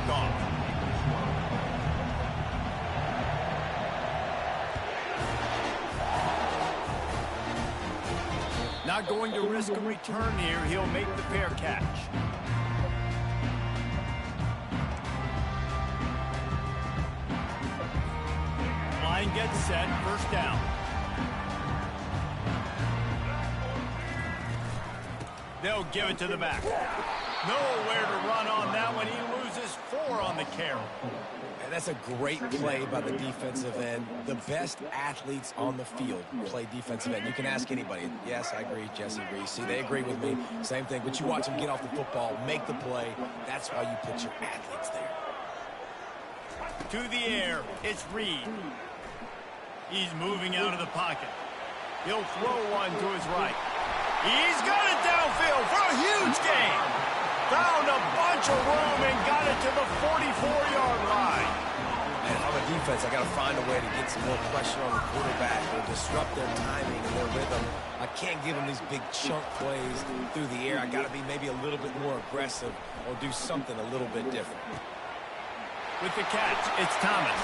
kickoff. Not going to risk a return here. He'll make the fair catch. Line gets set. First down. They'll give it to the back. Nowhere to run on that one. He loses 4 on the carry. And that's a great play by the defensive end. The best athletes on the field play defensive end. You can ask anybody. Yes, I agree. Jesse agrees. See, they agree with me. Same thing. But you watch them get off the football, make the play. That's why you put your athletes there. To the air. It's Reed. He's moving out of the pocket. He'll throw one to his right. He's got it downfield for a huge gain. Found a bunch of room and got it to the 44-yard line. And on the defense, I got to find a way to get some more pressure on the quarterback or disrupt their timing and their rhythm. I can't give them these big chunk plays through the air. I got to be maybe a little bit more aggressive or do something a little bit different. With the catch, it's Thomas.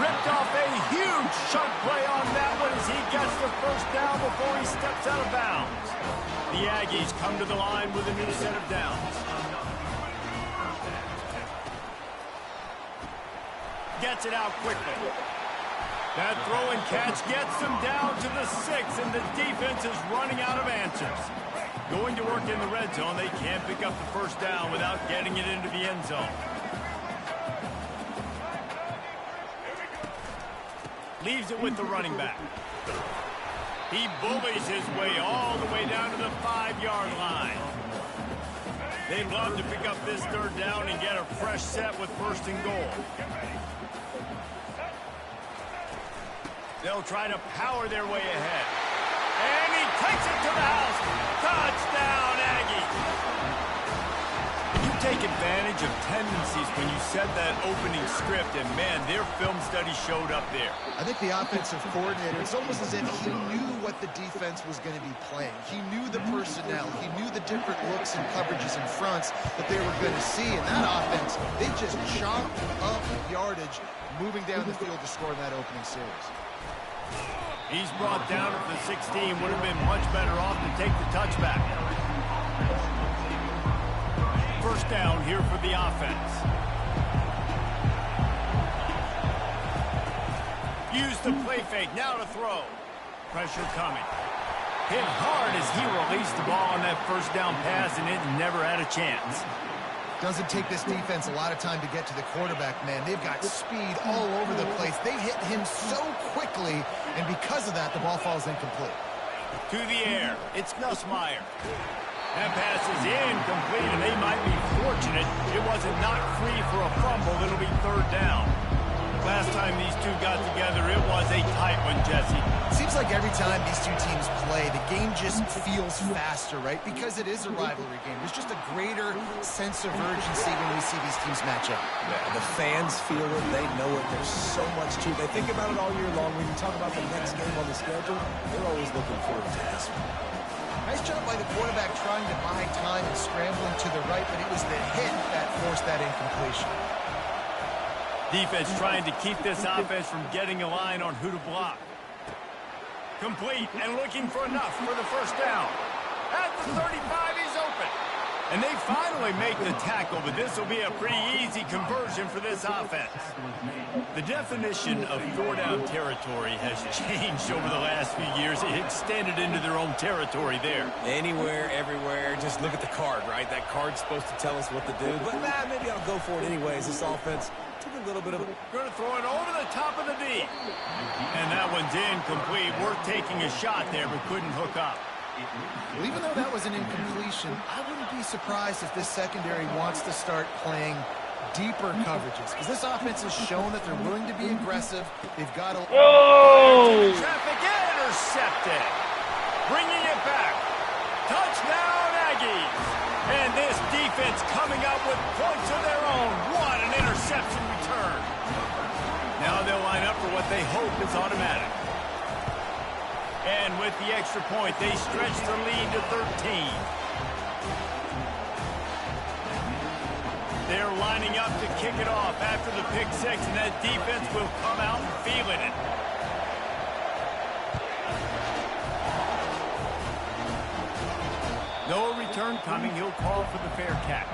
Ripped off a huge chunk play on that one as he gets the first down before he steps out of bounds. The Aggies come to the line with a new set of downs. Gets it out quickly. That throw and catch gets them down to the 6, and the defense is running out of answers. Going to work in the red zone, they can't pick up the first down without getting it into the end zone. Leaves it with the running back. He bullies his way all the way down to the 5-yard line. They'd love to pick up this third down and get a fresh set with first and goal. They'll try to power their way ahead. And he takes it to the house. Touchdown, Aggies. You take advantage of tendencies when you set that opening script, and man, their film study showed up there. I think the offensive coordinator, it's almost as if he knew what the defense was going to be playing. He knew the personnel. He knew the different looks and coverages and fronts that they were going to see. And that offense, they just chopped up yardage moving down the field to score in that opening series. He's brought down at the 16. Would have been much better off to take the touchback. First down here for the offense. Use the play fake. Now to throw. Pressure coming. Hit hard as he released the ball on that first down pass, and it never had a chance. Doesn't take this defense a lot of time to get to the quarterback, man. They've got speed all over the place. They hit him so quickly, and because of that, the ball falls incomplete. To the air. It's Nussmeier. That pass is incomplete, and they might be fortunate it wasn't knocked free for a fumble. It'll be third down. Last time these two got together, it was a tight one, Jesse. Seems like every time these two teams play, the game just feels faster, right? Because it is a rivalry game. There's just a greater sense of urgency when we see these teams match up. Yeah, the fans feel it. They know it. There's so much to it. They think about it all year long. When you talk about the next game on the schedule, they're always looking forward to this one. Nice job by the quarterback trying to buy time and scrambling to the right, but it was the hit that forced that incompletion. Defense trying to keep this offense from getting a line on who to block. Complete and looking for enough for the first down. At the 35, he's open. And they finally make the tackle, but this will be a pretty easy conversion for this offense. The definition of four-down territory has changed over the last few years. It extended into their own territory there. Anywhere, everywhere, just look at the card, right? That card's supposed to tell us what to do, but maybe I'll go for it anyways. This offense took a little bit of a... Going to throw it over the top of the D. And that one's incomplete. Worth taking a shot there, but couldn't hook up. Well, even though that was an incompletion, I wouldn't be surprised if this secondary wants to start playing deeper coverages, because this offense has shown that they're willing to be aggressive. They've got a... Whoa! Traffic intercepted. Bringing it back. Touchdown, Aggies. And this defense coming up with points of their own. What an interception return. Now they'll line up for what they hope is automatic. And with the extra point, they stretch the lead to 13. lining up to kick it off after the pick six, and that defense will come out and feeling it. No return coming. He'll call for the fair catch.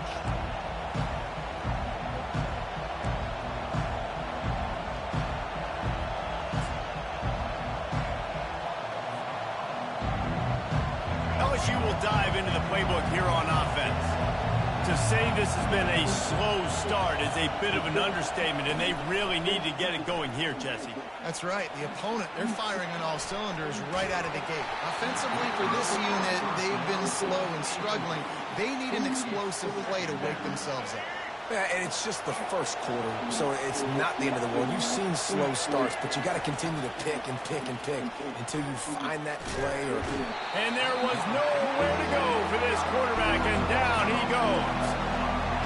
LSU will dive into the playbook here on offense. To say this has been a slow start is a bit of an understatement, and they really need to get it going here, Jesse. That's right. The opponent, they're firing on all cylinders right out of the gate. Offensively, for this unit, they've been slow and struggling. They need an explosive play to wake themselves up. Yeah, and it's just the first quarter, so it's not the end of the world. You've seen slow starts, but you got to continue to pick and pick and pick until you find that play. And there was nowhere to go for this quarterback, and down he goes.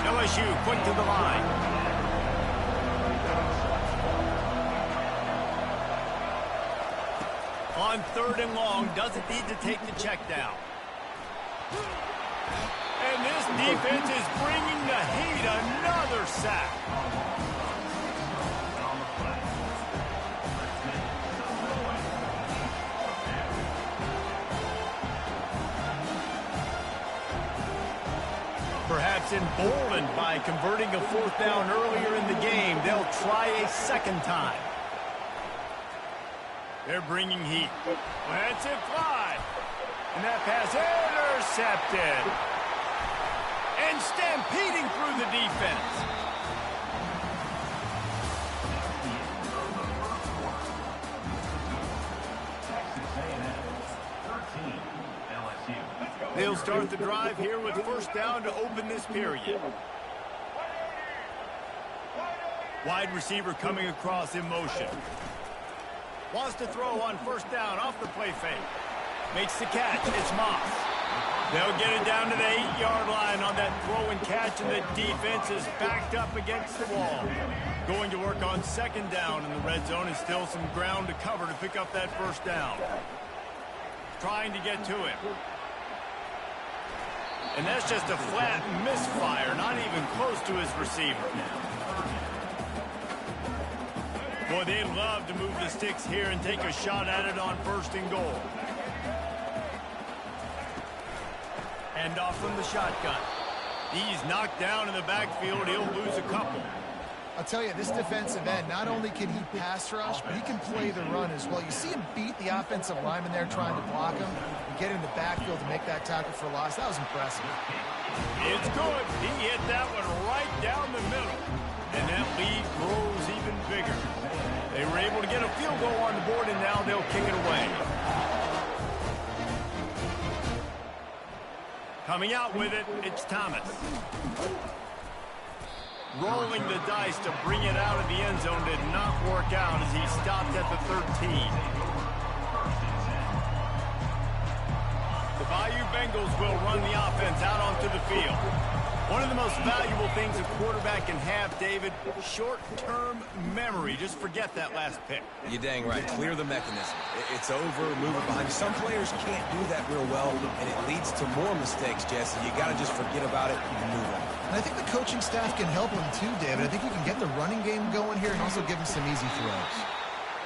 LSU quick to the line. On 3rd and long, doesn't need to take the check down. And this defense is bringing the heat. Another sack. Perhaps emboldened by converting a 4th down earlier in the game, they'll try a second time. They're bringing heat. Let's it fly. And that pass intercepted. And stampeding through the defense. They'll start the drive here with 1st down to open this period. Wide receiver coming across in motion. Wants to throw on 1st down off the play fake. Makes the catch. It's Moss. They'll get it down to the 8-yard line on that throw and catch, and the defense is backed up against the wall. Going to work on 2nd down in the red zone, and still some ground to cover to pick up that 1st down. Trying to get to him. And that's just a flat misfire, not even close to his receiver. Boy, they'd love to move the sticks here and take a shot at it on 1st and goal. Hand off from the shotgun. He's knocked down in the backfield. He'll lose a couple. I'll tell you, this defensive end, not only can he pass rush, but he can play the run as well. You see him beat the offensive lineman there trying to block him and get in the backfield to make that tackle for loss. That was impressive. It's good. He hit that one right down the middle. And that lead grows even bigger. They were able to get a field goal on the board, and now they'll kick it away. Coming out with it, it's Thomas. Rolling the dice to bring it out of the end zone did not work out as he stopped at the 13. The Bayou Bengals will run the offense out onto the field. One of the most valuable things a quarterback can have, David, short-term memory. Just forget that last pick. You're dang right. Clear the mechanism. It's over, move it behind you. Some players can't do that real well, and it leads to more mistakes, Jesse. You got to just forget about it and move on. And I think the coaching staff can help him too, David. I think you can get the running game going here and also give him some easy throws.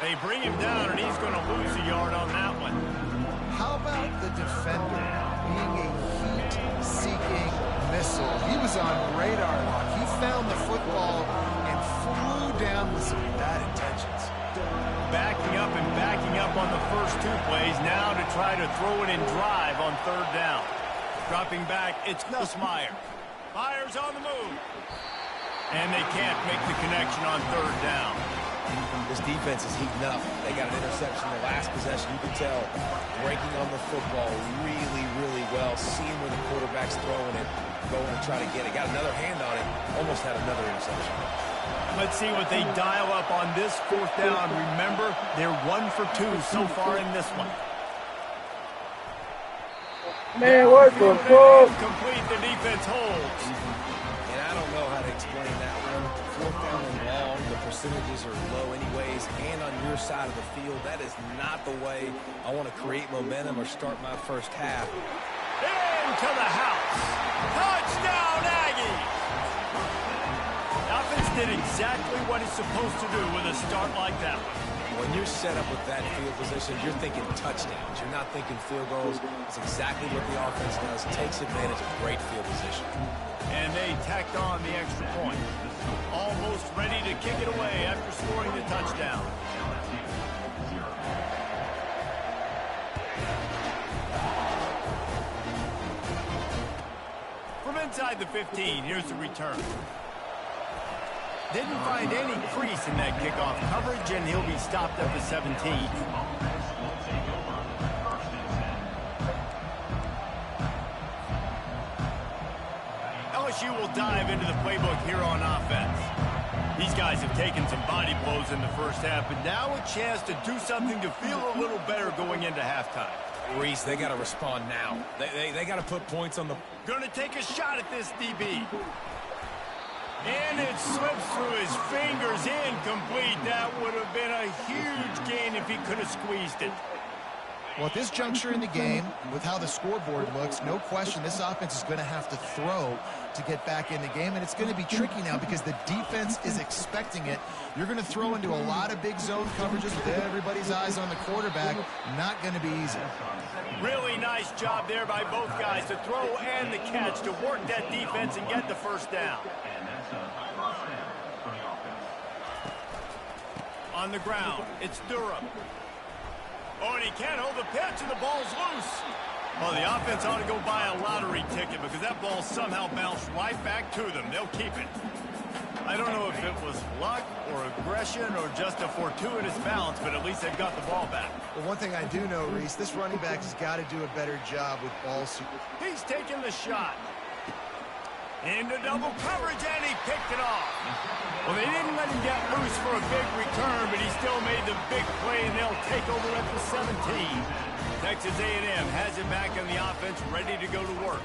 They bring him down, and he's going to lose a yard on that one. How about the defender being a heat-seeking missile? He was on radar lock. He found the football and flew down with some bad intentions. Backing up on the first 2 plays now to try to throw it and drive on 3rd down. Dropping back, it's Nussmeier. Myers on the move. And they can't make the connection on 3rd down. This defense is heating up. They got an interception the last possession. You can tell breaking on the football really, really well. Seeing where the quarterback's throwing it, going to try to get it. Got another hand on it. Almost had another interception. Let's see what they dial up on this 4th down. Remember, they're 1 for 2 so far in this one. Man, what the fuck? Complete, the defense holds. And I don't know how to explain that one. 4th down and long, the percentages are low anyways, and on your side of the field, that is not the way I want to create momentum or start my first half. Into the house. Touchdown, Aggies. did exactly what he's supposed to do with a start like that one. When you're set up with that field position, you're thinking touchdowns. You're not thinking field goals. It's exactly what the offense does. Takes advantage of great field position. And they tacked on the extra point. Almost ready to kick it away after scoring the touchdown. From inside the 15, here's the return. Didn't find any crease in that kickoff coverage, and he'll be stopped at the 17. LSU will dive into the playbook here on offense. These guys have taken some body blows in the first half, but now a chance to do something to feel a little better going into halftime. Reese, they got to respond now. They got to put points on the... Gonna take a shot at this DB. And it slips through his fingers, incomplete. That would have been a huge gain if he could have squeezed it. Well, at this juncture in the game, with how the scoreboard looks, no question this offense is going to have to throw to get back in the game, and it's going to be tricky now because the defense is expecting it. You're going to throw into a lot of big zone coverages with everybody's eyes on the quarterback. Not going to be easy. Really nice job there by both guys to throw and the catch to work that defense and get the first down. On the ground, it's Durham. Oh, and he can't hold the pitch, and the ball's loose. Well, the offense ought to go buy a lottery ticket because that ball somehow bounced right back to them. They'll keep it. I don't know if it was luck or aggression or just a fortuitous bounce, but at least they've got the ball back. Well, one thing I do know, Reese, this running back has got to do a better job with ball security. He's taking the shot. Into double coverage, and he picked it off. Well, they didn't let him get loose for a big return, but he still made the big play, and they'll take over at the 17. Texas A&M has it back on the offense, ready to go to work.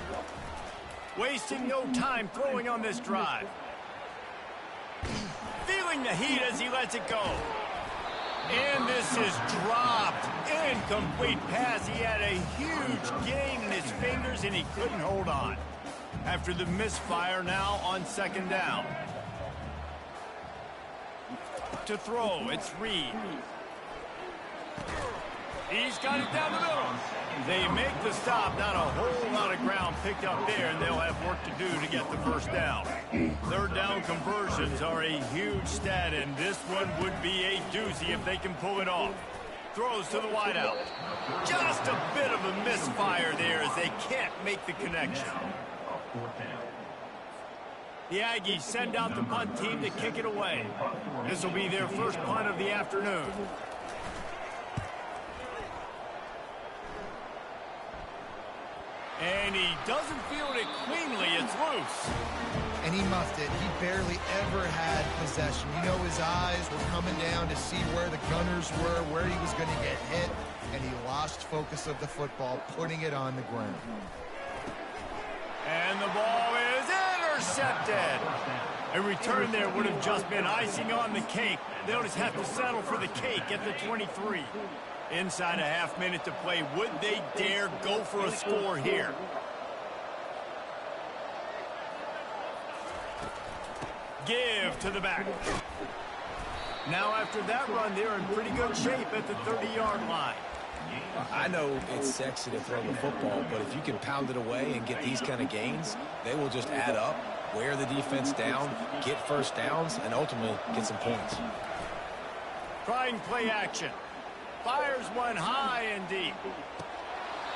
Wasting no time throwing on this drive. Feeling the heat as he lets it go. And this is dropped. Incomplete pass. He had a huge gain in his fingers, and he couldn't hold on. After the misfire, now on second down. To throw, it's Reed. He's got it down the middle. They make the stop. Not a whole lot of ground picked up there, and they'll have work to do to get the first down. Third down conversions are a huge stat, and this one would be a doozy if they can pull it off. Throws to the wideout. Just a bit of a misfire there as they can't make the connection. The Aggies send out the punt team to kick it away. This will be their first punt of the afternoon. And he doesn't field it cleanly. It's loose. And he muffed it. He barely ever had possession. You know, his eyes were coming down to see where the gunners were, where he was going to get hit, and he lost focus of the football, putting it on the ground. And the ball is intercepted. A return there would have just been icing on the cake. They'll just have to settle for the cake at the 23. Inside a half minute to play. Would they dare go for a score here? Give to the back. Now after that run, they're in pretty good shape at the 30-yard line. I know it's sexy to throw the football, but if you can pound it away and get these kind of gains, they will just add up, wear the defense down, get first downs, and ultimately get some points. Trying play action. Fires one high and deep.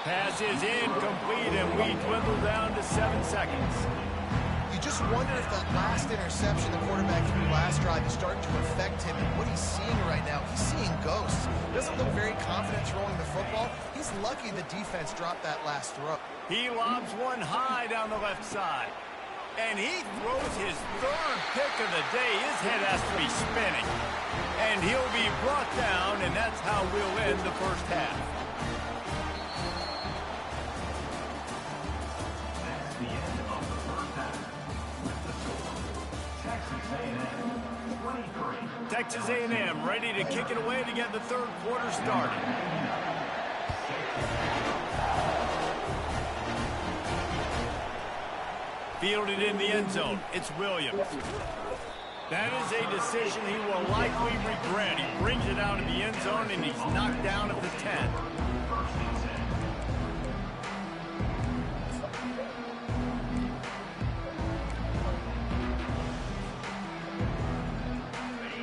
Pass is incomplete, and we dwindle down to 7 seconds. You just wonder if that last interception the quarterback threw last drive is starting to affect him and what he's seeing right now. He's seeing ghosts. Doesn't look very confident throwing the football. He's lucky the defense dropped that last throw. He lobs one high down the left side. And he throws his third pick of the day. His head has to be spinning. And he'll be brought down, and that's how we'll end the first half. Texas A&M ready to kick it away to get the third quarter started. Fielded in the end zone. It's Williams. That is a decision he will likely regret. He brings it out of the end zone, and he's knocked down at the 10.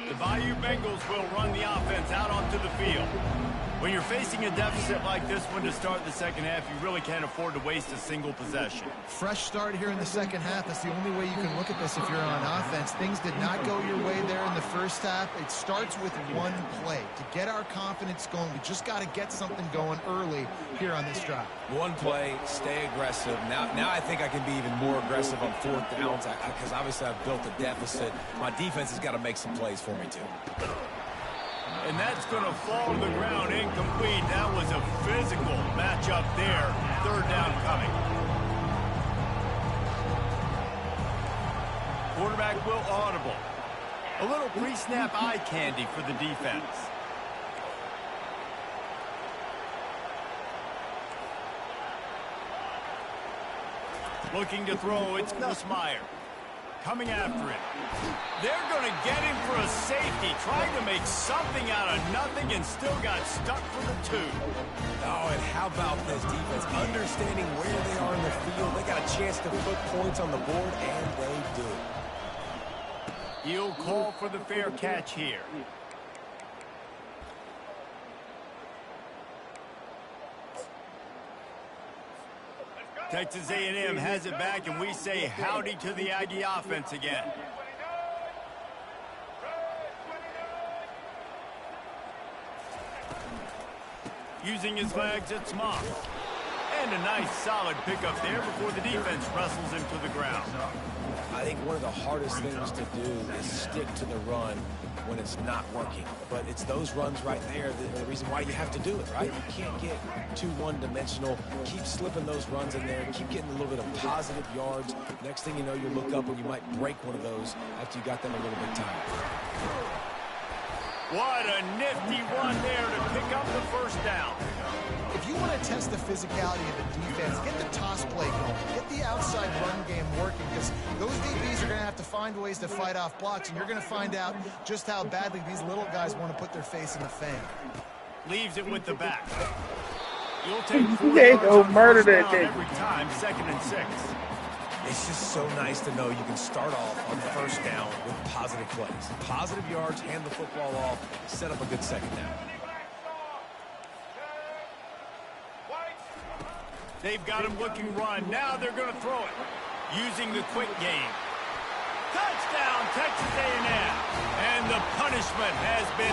The Bayou Bengals will run the offense out onto the field. When you're facing a deficit like this one to start the second half, you really can't afford to waste a single possession. Fresh start here in the second half. That's the only way you can look at this if you're on offense. Things did not go your way there in the first half. It starts with one play. To get our confidence going, we just got to get something going early here on this drive. One play, stay aggressive. Now I think I can be even more aggressive on fourth downs because obviously I've built a deficit. My defense has got to make some plays for me, too. And that's going to fall to the ground incomplete. That was a physical matchup there. Third down coming. Quarterback will audible. A little pre-snap eye candy for the defense. Looking to throw, it's Nussmeier. Coming after it. They're going to get him for a safety, trying to make something out of nothing and still got stuck for the 2. Oh, and how about this defense? Understanding where they are in the field. They got a chance to put points on the board, and they do. He'll call for the fair catch here. Texas A&M has it back, and we say howdy to the Aggie offense again. Using his legs, it's Moss. And a nice solid pickup there before the defense wrestles him to the ground. I think one of the hardest things to do is stick to the run when it's not working. But it's those runs right there that are the reason why you have to do it, right? You can't get too one-dimensional. Keep slipping those runs in there. Keep getting a little bit of positive yards. Next thing you know, you look up and you might break one of those after you got them a little bit tired. What a nifty run there to pick up the first down. If you want to test the physicality of the defense, get the toss play going. Get the outside run game working, because those DBs are going to have to find ways to fight off blocks, and you're going to find out just how badly these little guys want to put their face in the fan. Leaves it with the back. You'll take 4 They yards go on murder first that down thing. every time, 2nd and 6. It's just so nice to know you can start off on first down with positive plays. Positive yards, hand the football off, set up a good second down. They've got him looking run. Now they're going to throw it. Using the quick game. Touchdown, Texas A&M. And the punishment has been